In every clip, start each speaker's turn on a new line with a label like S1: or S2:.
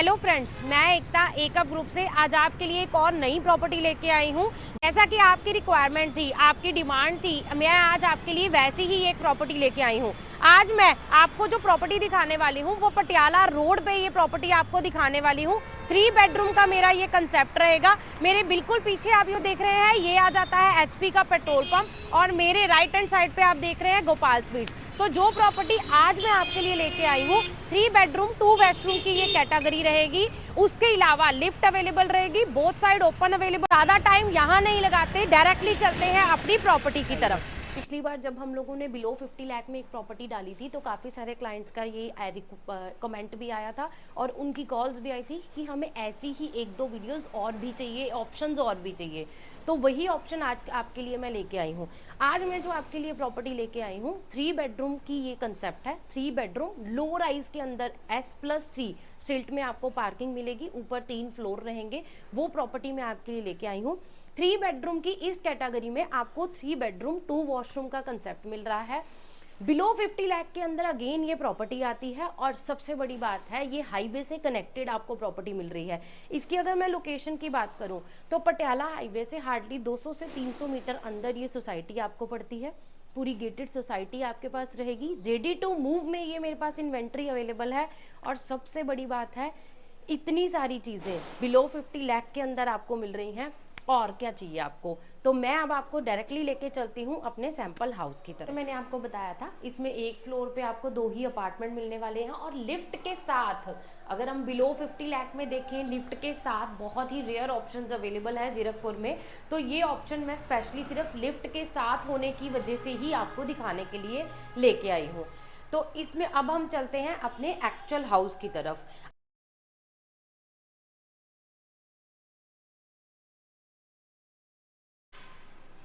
S1: Hello friends, मैं एकता एकअप group से आज आपके लिए एक और नई प्रॉपर्टी लेके आई हूँ। जैसा कि आपकी रिक्वायरमेंट थी, आपकी डिमांड थी, मैं आज आपके लिए वैसी ही एक प्रॉपर्टी लेके आई हूँ। आज मैं आपको जो प्रॉपर्टी दिखाने वाली हूँ वो पटियाला रोड पे ये प्रॉपर्टी आपको दिखाने वाली हूँ। 3 बेडरूम का मेरा ये कंसेप्ट रहेगा। मेरे बिल्कुल पीछे आप जो देख रहे हैं ये आ जाता है एचपी का पेट्रोल पंप और मेरे राइट हैंड साइड पे आप देख रहे हैं गोपाल स्वीट्स। तो जो प्रॉपर्टी आज मैं आपके लिए लेके आई हूँ 3 बेडरूम 2 बेडरूम की ये कैटेगरी रहेगी। उसके अलावा लिफ्ट अवेलेबल रहेगी, बोथ साइड ओपन अवेलेबल। ज़्यादा टाइम यहाँ नहीं लगाते, डायरेक्टली चलते हैं अपनी प्रॉपर्टी की तरफ। पिछली बार जब हम लोगों ने बिलो 50 लाख में एक प्रॉपर्टी डाली थी तो काफ़ी सारे क्लाइंट्स का ये कमेंट भी आया था और उनकी कॉल्स भी आई थी कि हमें ऐसी ही 1-2 वीडियोस और भी चाहिए, ऑप्शंस और भी चाहिए। तो वही ऑप्शन आज आपके लिए मैं लेके आई हूँ। आज मैं जो आपके लिए प्रॉपर्टी लेके आई हूँ 3 बेडरूम की ये कंसेप्ट है। 3 बेडरूम लो राइज के अंदर S+3 स्ट्रीट में आपको पार्किंग मिलेगी, ऊपर 3 फ्लोर रहेंगे। वो प्रॉपर्टी मैं आपके लिए लेके आई हूँ। 3 बेडरूम की इस कैटेगरी में आपको 3 बेडरूम 2 वॉशरूम का कंसेप्ट मिल रहा है। बिलो 50 लाख के अंदर अगेन ये प्रॉपर्टी आती है और सबसे बड़ी बात है ये हाईवे से कनेक्टेड आपको प्रॉपर्टी मिल रही है। इसकी अगर मैं लोकेशन की बात करूं तो पटियाला हाईवे से हार्डली 200 से 300 मीटर अंदर ये सोसाइटी आपको पड़ती है। पूरी गेटेड सोसाइटी आपके पास रहेगी, रेडी टू मूव में ये मेरे पास इन्वेंट्री अवेलेबल है। और सबसे बड़ी बात है इतनी सारी चीज़ें बिलो 50 लाख के अंदर आपको मिल रही हैं, और क्या चाहिए आपको। तो मैं अब आपको डायरेक्टली लेके चलती हूँ अपने सैंपल हाउस की तरफ। तो मैंने आपको बताया था इसमें एक फ्लोर पे आपको 2 ही अपार्टमेंट मिलने वाले हैं और लिफ्ट के साथ। अगर हम बिलो 50 लाख में देखें लिफ्ट के साथ बहुत ही रेयर ऑप्शंस अवेलेबल है जीरकपुर में। तो ये ऑप्शन मैं स्पेशली सिर्फ लिफ्ट के साथ होने की वजह से ही आपको दिखाने के लिए लेके आई हूँ। तो इसमें अब हम चलते हैं अपने एक्चुअल हाउस की तरफ।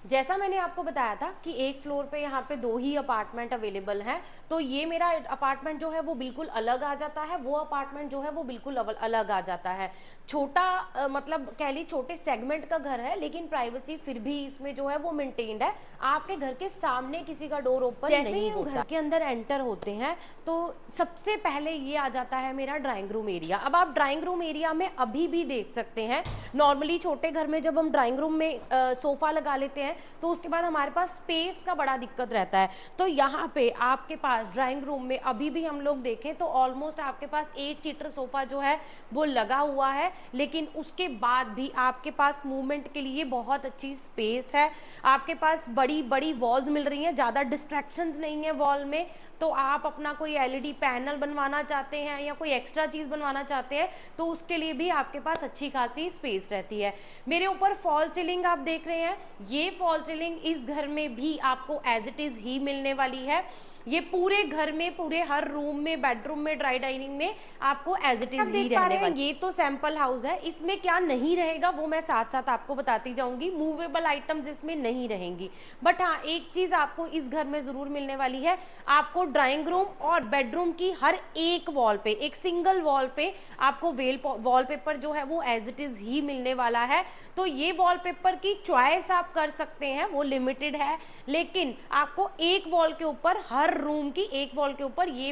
S1: जैसा मैंने आपको बताया था कि एक फ्लोर पे यहाँ पे 2 ही अपार्टमेंट अवेलेबल हैं। तो ये मेरा अपार्टमेंट जो है वो बिल्कुल अलग आ जाता है, वो अपार्टमेंट जो है वो बिल्कुल अलग आ जाता है। छोटा मतलब कह ली छोटे सेगमेंट का घर है, लेकिन प्राइवेसी फिर भी इसमें जो है वो मेंटेन्ड है। आपके घर के सामने किसी का डोर ओपन नहीं होता। घर के अंदर एंटर होते हैं तो सबसे पहले ये आ जाता है मेरा ड्राइंग रूम एरिया। अब आप ड्राइंग रूम एरिया में अभी भी देख सकते हैं, नॉर्मली छोटे घर में जब हम ड्राइंग रूम में सोफा लगा लेते हैं तो उसके बाद हमारे पास स्पेस का बड़ा दिक्कत रहता है। तो यहाँ पे आपके पास ड्राइंग रूम में अभी भी हम लोग देखें तो ऑलमोस्ट आपके पास 8 सीटर सोफा जो है वो लगा हुआ है, लेकिन उसके बाद भी आपके पास मूवमेंट के लिए बहुत अच्छी स्पेस है। आपके पास बड़ी बड़ी वॉल्स मिल रही हैं, ज़्यादा डिस्ट्रैक्शंस नहीं है वॉल में। तो आप अपना कोई एलईडी पैनल बनवाना चाहते हैं या कोई एक्स्ट्रा चीज़ बनवाना चाहते हैं तो उसके लिए भी आपके पास अच्छी खासी स्पेस रहती है। मेरे ऊपर फॉल सीलिंग आप देख रहे हैं, ये फॉल सीलिंग इस घर में भी आपको एज इट इज़ ही मिलने वाली है। ये पूरे घर में, पूरे हर रूम में, बेडरूम में, ड्राई डाइनिंग में आपको एज इट इज ही रहने वाली। ये तो सैंपल हाउस है, इसमें क्या नहीं रहेगा वो मैं साथ साथ आपको बताती जाऊंगी। मूवेबल आइटम जिसमें नहीं रहेंगी, बट हाँ एक चीज आपको इस घर में जरूर मिलने वाली है। आपको ड्राइंग रूम और बेडरूम की हर एक वॉल पे, एक सिंगल वॉल पे आपको वॉलपेपर जो है वो एज इट इज ही मिलने वाला है। तो ये वॉलपेपर की चॉइस आप कर सकते हैं, वो लिमिटेड है, लेकिन आपको एक वॉल के ऊपर, हर रूम की एक वॉल के ऊपर ये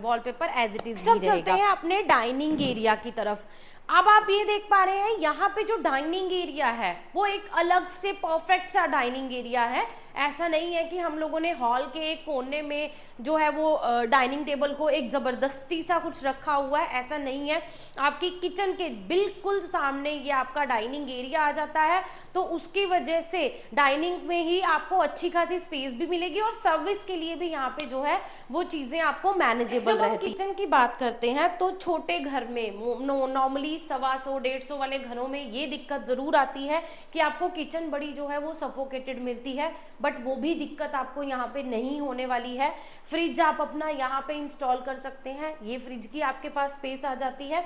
S1: वॉलपेपर एज इट इज ही रहेगा। चलते हैं अपने डाइनिंग एरिया की तरफ। अब आप ये देख पा रहे हैं यहाँ पे जो डाइनिंग एरिया है वो एक अलग से परफेक्ट सा डाइनिंग एरिया है। ऐसा नहीं है कि हम लोगों ने हॉल के एक कोने में जो है वो डाइनिंग टेबल को एक ज़बरदस्ती सा कुछ रखा हुआ है, ऐसा नहीं है। आपकी किचन के बिल्कुल सामने ये आपका डाइनिंग एरिया आ जाता है, तो उसकी वजह से डाइनिंग में ही आपको अच्छी खासी स्पेस भी मिलेगी और सर्विस के लिए भी यहाँ पे जो है वो चीज़ें आपको मैनेजेबल रहती है। किचन की बात करते हैं तो छोटे घर में नॉर्मली 125-150 वाले घरों में ये दिक्कत ज़रूर आती है कि आपको किचन बड़ी जो है वो सफोकेटेड मिलती है, बट वो भी दिक्कत आपको यहाँ पे नहीं होने वाली है। फ्रिज आप अपना यहाँ पे इंस्टॉल कर सकते हैं, ये फ्रिज की आपके पास स्पेस आ जाती है।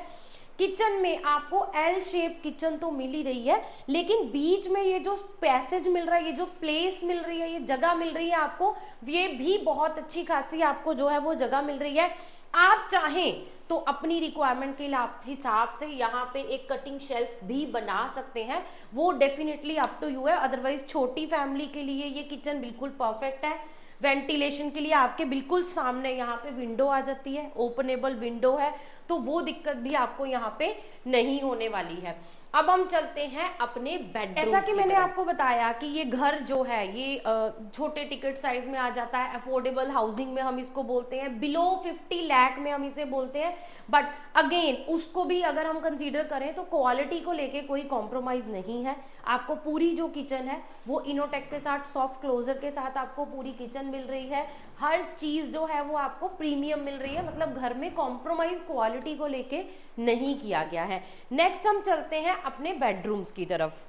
S1: किचन में आपको एल शेप किचन तो मिल ही रही है, लेकिन बीच में ये जो पैसेज मिल रहा है, ये जो प्लेस मिल रही है, ये जगह मिल रही है आपको, ये भी बहुत अच्छी खासी आपको जो है वो जगह मिल रही है। आप चाहें तो अपनी रिक्वायरमेंट के हिसाब से यहाँ पे एक कटिंग शेल्फ भी बना सकते हैं, वो डेफिनेटली अप टू यू है। अदरवाइज छोटी फैमिली के लिए ये किचन बिल्कुल परफेक्ट है। वेंटिलेशन के लिए आपके बिल्कुल सामने यहाँ पे विंडो आ जाती है, ओपनेबल विंडो है, तो वो दिक्कत भी आपको यहाँ पे नहीं होने वाली है। अब हम चलते हैं अपने बेडरूम। ऐसा कि मैंने आपको बताया कि ये घर जो है ये छोटे टिकट साइज में आ जाता है, अफोर्डेबल हाउसिंग में हम इसको बोलते हैं, बिलो 50 लाख में हम इसे बोलते हैं। बट अगेन उसको भी अगर हम कंसीडर करें तो क्वालिटी को लेके कोई कॉम्प्रोमाइज नहीं है। आपको पूरी जो किचन है वो इनोटेक के साथ सॉफ्ट क्लोजर के साथ आपको पूरी किचन मिल रही है, हर चीज जो है वो आपको प्रीमियम मिल रही है, मतलब घर में कॉम्प्रोमाइज क्वालिटी को लेके नहीं किया गया है। नेक्स्ट हम चलते हैं अपने बेडरूम्स की तरफ।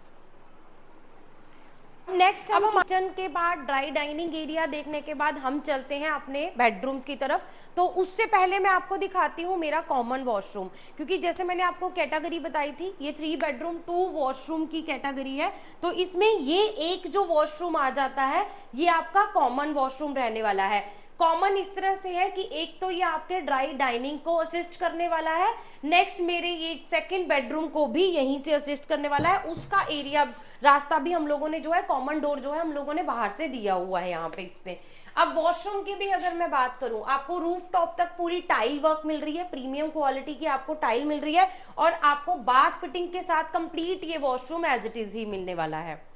S1: नेक्स्ट हम किचन के बाद ड्राई डाइनिंग एरिया देखने के बाद हम चलते हैं अपने बेडरूम्स की तरफ। तो उससे पहले मैं आपको दिखाती हूँ मेरा कॉमन वॉशरूम, क्योंकि जैसे मैंने आपको कैटेगरी बताई थी ये 3 बेडरूम 2 वॉशरूम की कैटेगरी है, तो इसमें ये एक जो वॉशरूम आ जाता है ये आपका कॉमन वॉशरूम रहने वाला है। कॉमन इस तरह से है कि एक तो ये आपके ड्राई डाइनिंग को असिस्ट करने वाला है, नेक्स्ट मेरे ये सेकंड बेडरूम को भी यहीं से असिस्ट करने वाला है। उसका एरिया रास्ता भी हम लोगों ने जो है कॉमन डोर जो है हम लोगों ने बाहर से दिया हुआ है यहाँ पे इस पे। अब वॉशरूम की भी अगर मैं बात करूं, आपको रूफ टॉप तक पूरी टाइल वर्क मिल रही है, प्रीमियम क्वालिटी की आपको टाइल मिल रही है, और आपको बाथ फिटिंग के साथ कंप्लीट ये वॉशरूम एज इट इज ही मिलने वाला है।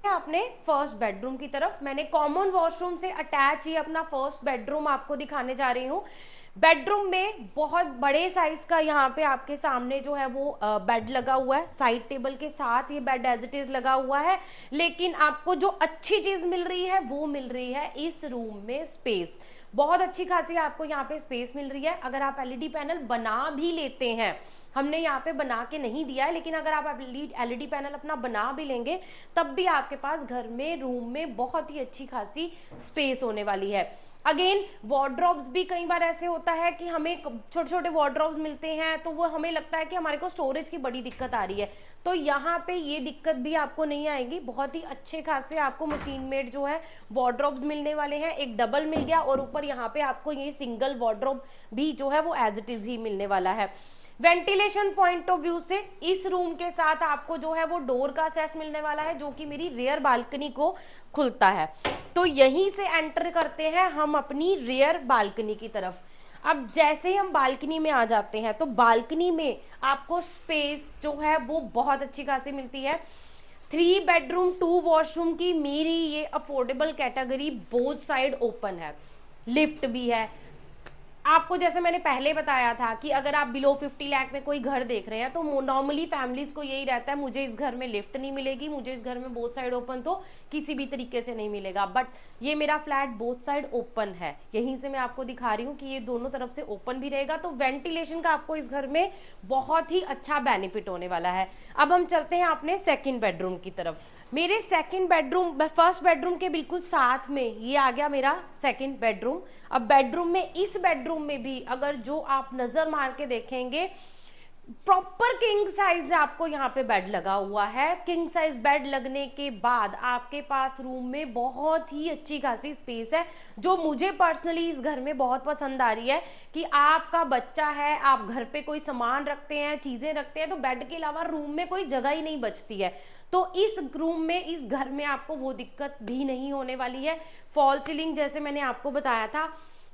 S1: अपने फर्स्ट बेडरूम की तरफ मैंने कॉमन वॉशरूम से अटैच ये अपना फर्स्ट बेडरूम आपको दिखाने जा रही हूँ। बेडरूम में बहुत बड़े साइज का यहाँ पे आपके सामने जो है वो बेड लगा हुआ है, साइड टेबल के साथ ये बेड एज इट इज लगा हुआ है। लेकिन आपको जो अच्छी चीज मिल रही है वो मिल रही है इस रूम में स्पेस, बहुत अच्छी खासी आपको यहाँ पे स्पेस मिल रही है। अगर आप एलईडी पैनल बना भी लेते हैं, हमने यहाँ पे बना के नहीं दिया है, लेकिन अगर आप एलईडी पैनल अपना बना भी लेंगे तब भी आपके पास घर में रूम में बहुत ही अच्छी खासी स्पेस होने वाली है। अगेन वार्डरोब्स भी कई बार ऐसे होता है कि हमें छोटे छोटे वार्डरोब्स मिलते हैं तो वो हमें लगता है कि हमारे को स्टोरेज की बड़ी दिक्कत आ रही है, तो यहाँ पे ये दिक्कत भी आपको नहीं आएगी। बहुत ही अच्छे खासे आपको मशीन मेड जो है वार्डरोब्स मिलने वाले हैं, एक डबल मिल गया और ऊपर यहाँ पे आपको ये सिंगल वार्डरोब भी जो है वो एज इट इज ही मिलने वाला है। वेंटिलेशन पॉइंट ऑफ व्यू से इस रूम के साथ आपको जो है वो डोर का एक्सेस मिलने वाला है जो कि मेरी रियर बालकनी को खुलता है। तो यहीं से एंटर करते हैं हम अपनी रियर बालकनी की तरफ। अब जैसे ही हम बालकनी में आ जाते हैं तो बालकनी में आपको स्पेस जो है वो बहुत अच्छी खासी मिलती है। 3 बेडरूम 2 वॉशरूम की मेरी ये affordable category, both side open है, लिफ्ट भी है। आपको जैसे मैंने पहले बताया था कि अगर आप बिलो 50 लाख में कोई घर देख रहे हैं तो नॉर्मली फैमिलीज को यही रहता है, मुझे इस घर में लिफ्ट नहीं मिलेगी, मुझे इस घर में बोथ साइड ओपन तो किसी भी तरीके से नहीं मिलेगा। बट ये मेरा फ्लैट बोथ साइड ओपन है, यहीं से मैं आपको दिखा रही हूँ कि ये दोनों तरफ से ओपन भी रहेगा, तो वेंटिलेशन का आपको इस घर में बहुत ही अच्छा बेनिफिट होने वाला है। अब हम चलते हैं अपने सेकेंड बेडरूम की तरफ। मेरे सेकंड बेडरूम, फर्स्ट बेडरूम के बिल्कुल साथ में ये आ गया मेरा सेकंड बेडरूम। अब बेडरूम में, इस बेडरूम में भी अगर जो आप नजर मार के देखेंगे प्रॉपर किंग साइज आपको यहाँ पे बेड लगा हुआ है। किंग साइज बेड लगने के बाद आपके पास रूम में बहुत ही अच्छी खासी स्पेस है, जो मुझे पर्सनली इस घर में बहुत पसंद आ रही है कि आपका बच्चा है, आप घर पे कोई सामान रखते हैं, चीजें रखते हैं, तो बेड के अलावा रूम में कोई जगह ही नहीं बचती है। तो इस रूम में, इस घर में आपको वो दिक्कत भी नहीं होने वाली है। फॉल सीलिंग जैसे मैंने आपको बताया था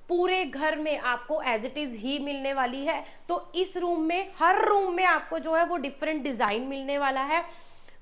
S1: पूरे घर में आपको एज इट इज ही मिलने वाली है। तो इस रूम में, हर रूम में आपको जो है वो डिफरेंट डिजाइन मिलने वाला है।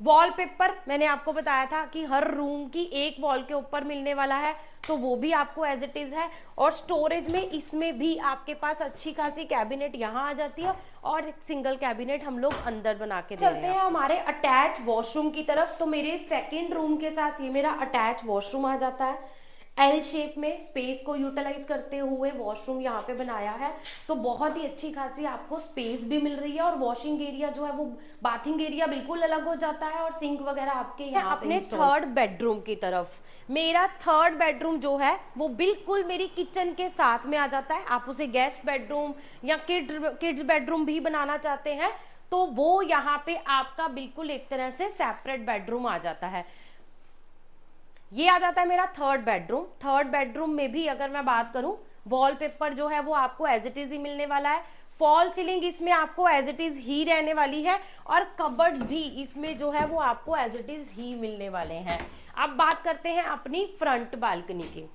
S1: वॉलपेपर मैंने आपको बताया था कि हर रूम की एक वॉल के ऊपर मिलने वाला है, तो वो भी आपको एज इट इज है। और स्टोरेज में इसमें भी आपके पास अच्छी खासी कैबिनेट यहाँ आ जाती है और एक सिंगल कैबिनेट हम लोग अंदर बना के चलते हैं हमारे अटैच वॉशरूम की तरफ। तो मेरे सेकेंड रूम के साथ ये मेरा अटैच वॉशरूम आ जाता है। एल शेप में स्पेस को यूटिलाइज करते हुए वॉशरूम यहाँ पे बनाया है, तो बहुत ही अच्छी खासी आपको स्पेस भी मिल रही है। और वॉशिंग एरिया जो है वो, बाथिंग एरिया बिल्कुल अलग हो जाता है और सिंक वगैरह आपके यहाँ अपने थर्ड बेडरूम की तरफ। मेरा थर्ड बेडरूम जो है वो बिल्कुल मेरी किचन के साथ में आ जाता है। आप उसे गेस्ट बेडरूम या किड्स बेडरूम भी बनाना चाहते हैं तो वो यहाँ पे आपका बिल्कुल एक तरह से सेपरेट बेडरूम आ जाता है। ये आ जाता है मेरा थर्ड बेडरूम। थर्ड बेडरूम में भी अगर मैं बात करूं, वॉलपेपर जो है वो आपको एज इट इज ही मिलने वाला है। फॉल सीलिंग इसमें आपको एज इट इज ही रहने वाली है और कबर्ड्स भी इसमें जो है वो आपको एज इट इज ही मिलने वाले हैं। अब बात करते हैं अपनी फ्रंट बालकनी की।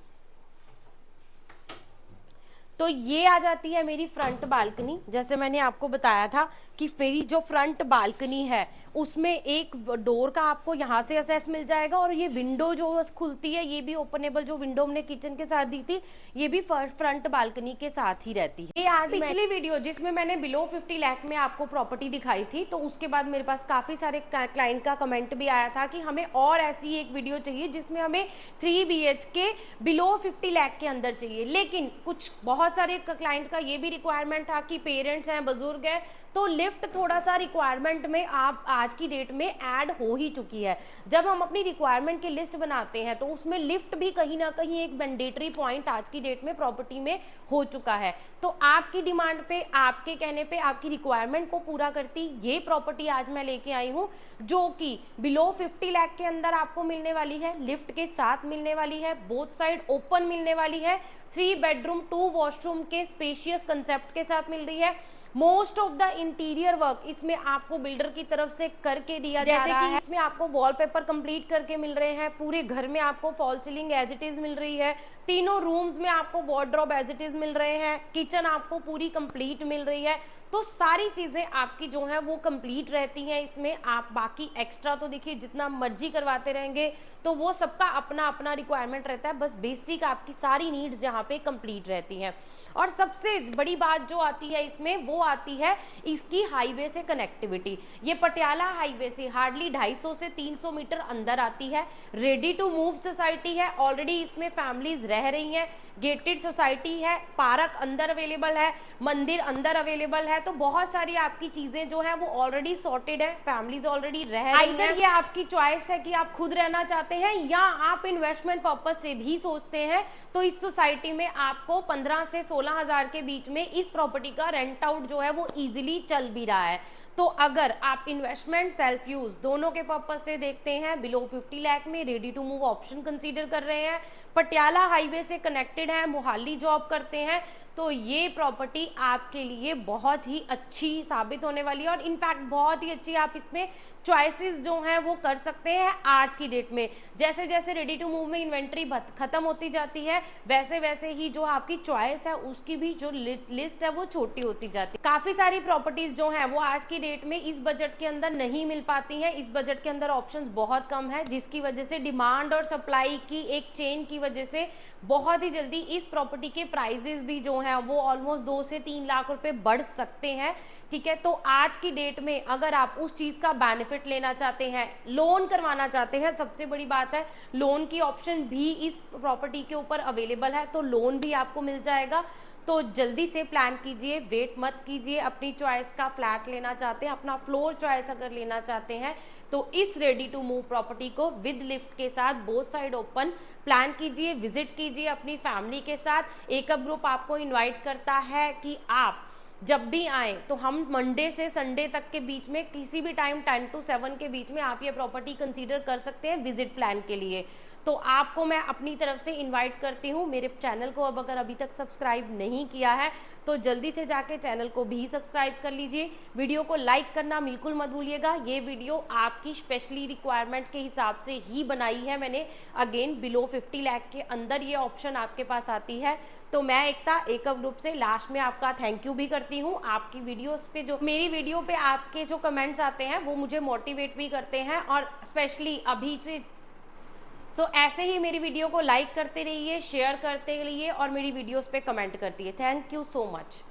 S1: तो ये आ जाती है मेरी फ्रंट बालकनी। जैसे मैंने आपको बताया था कि मेरी जो फ्रंट बालकनी है उसमें एक डोर का आपको यहाँ से एक्सेस मिल जाएगा, और ये विंडो जो खुलती है ये भी ओपनेबल, जो विंडो हमने किचन के साथ दी थी ये भी फ्रंट बालकनी के साथ ही रहती है। ये आज पिछली वीडियो जिसमें मैंने बिलो 50 लाख में आपको प्रॉपर्टी दिखाई थी, तो उसके बाद मेरे पास काफी सारे क्लाइंट का कमेंट भी आया था कि हमें और ऐसी एक वीडियो चाहिए जिसमें हमें 3 BHK बिलो 50 लाख के अंदर चाहिए। लेकिन कुछ बहुत सारे क्लाइंट का ये भी रिक्वायरमेंट था कि पेरेंट्स हैं, बुजुर्ग हैं, तो लिफ्ट थोड़ा सा रिक्वायरमेंट में आप आज की डेट में ऐड हो ही चुकी है। जब हम अपनी रिक्वायरमेंट की लिस्ट बनाते हैं तो उसमें लिफ्ट भी कहीं ना कहीं एक मैंडेटरी पॉइंट आज की डेट में प्रॉपर्टी में हो चुका है। तो आपकी डिमांड पे, आपके कहने पे, आपकी रिक्वायरमेंट को पूरा करती ये प्रॉपर्टी आज मैं लेके आई हूँ, जो कि बिलो 50 लाख के अंदर आपको मिलने वाली है, लिफ्ट के साथ मिलने वाली है, बोथ साइड ओपन मिलने वाली है, 3 बेडरूम 2 वॉशरूम के स्पेशियस कंसेप्ट के साथ मिल रही है। Most of the interior work इसमें आपको बिल्डर की तरफ से करके दिया जा रहा है। इसमें आपको वॉलपेपर कंप्लीट करके मिल रहे हैं, पूरे घर में आपको fall ceiling as it is मिल रही है, तीनों रूम्स में आपको वार्डरोब एज इट इज मिल रहे हैं, किचन आपको पूरी कंप्लीट मिल रही है। तो सारी चीजें आपकी जो है वो कंप्लीट रहती हैं इसमें। आप बाकी एक्स्ट्रा तो देखिए जितना मर्जी करवाते रहेंगे तो वो सबका अपना अपना रिक्वायरमेंट रहता है, बस बेसिक आपकी सारी नीड्स जहाँ पे कंप्लीट रहती हैं। और सबसे बड़ी बात जो आती है इसमें वो आती है इसकी हाईवे से कनेक्टिविटी। ये पटियाला हाईवे से हार्डली 250 से 300 मीटर अंदर आती है, रेडी टू मूव सोसाइटी है, ऑलरेडी इसमें फैमिलीज रह रही हैं, गेटेड सोसाइटी है, पार्क अंदर अवेलेबल है, मंदिर अंदर अवेलेबल है। तो बहुत सारी आपकी चीजें जो है वो ऑलरेडी सॉर्टेड है, फैमिलीज ऑलरेडी रह रही हैं। ये आपकी चॉइस है कि आप खुद रहना चाहते हैं या आप इन्वेस्टमेंट पर्पज से भी सोचते हैं, तो इस सोसाइटी में आपको 15 से 16 हजार के बीच में इस प्रॉपर्टी का रेंट आउट जो है वो इजीली चल भी रहा है। तो अगर आप इन्वेस्टमेंट सेल्फ यूज दोनों के पर्पज से देखते हैं, बिलो 50 लाख में ready to move option consider कर रहे हैं, पटियाला हाईवे से कनेक्टेड है, मोहाली जॉब करते हैं, तो ये प्रॉपर्टी आपके लिए बहुत ही अच्छी साबित होने वाली है। और इनफैक्ट बहुत ही अच्छी आप इसमें चॉइसेस जो हैं वो कर सकते हैं आज की डेट में। जैसे जैसे रेडी टू मूव में इन्वेंट्री खत्म होती जाती है, वैसे वैसे ही जो आपकी चॉइस है उसकी भी जो लिस्ट है वो छोटी होती जाती है। काफी सारी प्रॉपर्टीज जो हैं वो आज की डेट में इस बजट के अंदर नहीं मिल पाती हैं। इस बजट के अंदर ऑप्शंस बहुत कम है, जिसकी वजह से डिमांड और सप्लाई की एक चेन की वजह से बहुत ही जल्दी इस प्रॉपर्टी के प्राइजेस भी जो हैं वो ऑलमोस्ट 2 से 3 लाख रुपए बढ़ सकते हैं। ठीक है, तो आज की डेट में अगर आप उस चीज का बेनिफिट लेना चाहते हैं, लोन करवाना चाहते हैं, सबसे बड़ी बात है लोन की ऑप्शन भी इस प्रॉपर्टी के ऊपर अवेलेबल है, तो लोन भी आपको मिल जाएगा। तो जल्दी से प्लान कीजिए, वेट मत कीजिए। अपनी चॉइस का फ्लैट लेना चाहते हैं, अपना फ्लोर चॉइस अगर लेना चाहते हैं, तो इस रेडी टू मूव प्रॉपर्टी को विद लिफ्ट के साथ बोथ साइड ओपन प्लान कीजिए, विजिट कीजिए अपनी फैमिली के साथ। एकअप ग्रुप आपको इनवाइट करता है कि आप जब भी आए तो हम मंडे से संडे तक के बीच में किसी भी टाइम 10 to 7 के बीच में आप ये प्रॉपर्टी कंसीडर कर सकते हैं विजिट प्लान के लिए। तो आपको मैं अपनी तरफ से इनवाइट करती हूँ। मेरे चैनल को अब अगर अभी तक सब्सक्राइब नहीं किया है तो जल्दी से जाके चैनल को भी सब्सक्राइब कर लीजिए। वीडियो को लाइक करना बिल्कुल मत भूलिएगा। ये वीडियो आपकी स्पेशली रिक्वायरमेंट के हिसाब से ही बनाई है मैंने। अगेन बिलो 50 लाख के अंदर ये ऑप्शन आपके पास आती है। तो मैं एकता एकअप ग्रुप से लास्ट में आपका थैंक यू भी करती हूँ। आपकी वीडियोस पे जो मेरी वीडियो पे आपके जो कमेंट्स आते हैं वो मुझे मोटिवेट भी करते हैं, और स्पेशली अभी से ऐसे ही मेरी वीडियो को लाइक करते रहिए, शेयर करते रहिए और मेरी वीडियोस पे कमेंट करती है। Thank you so much.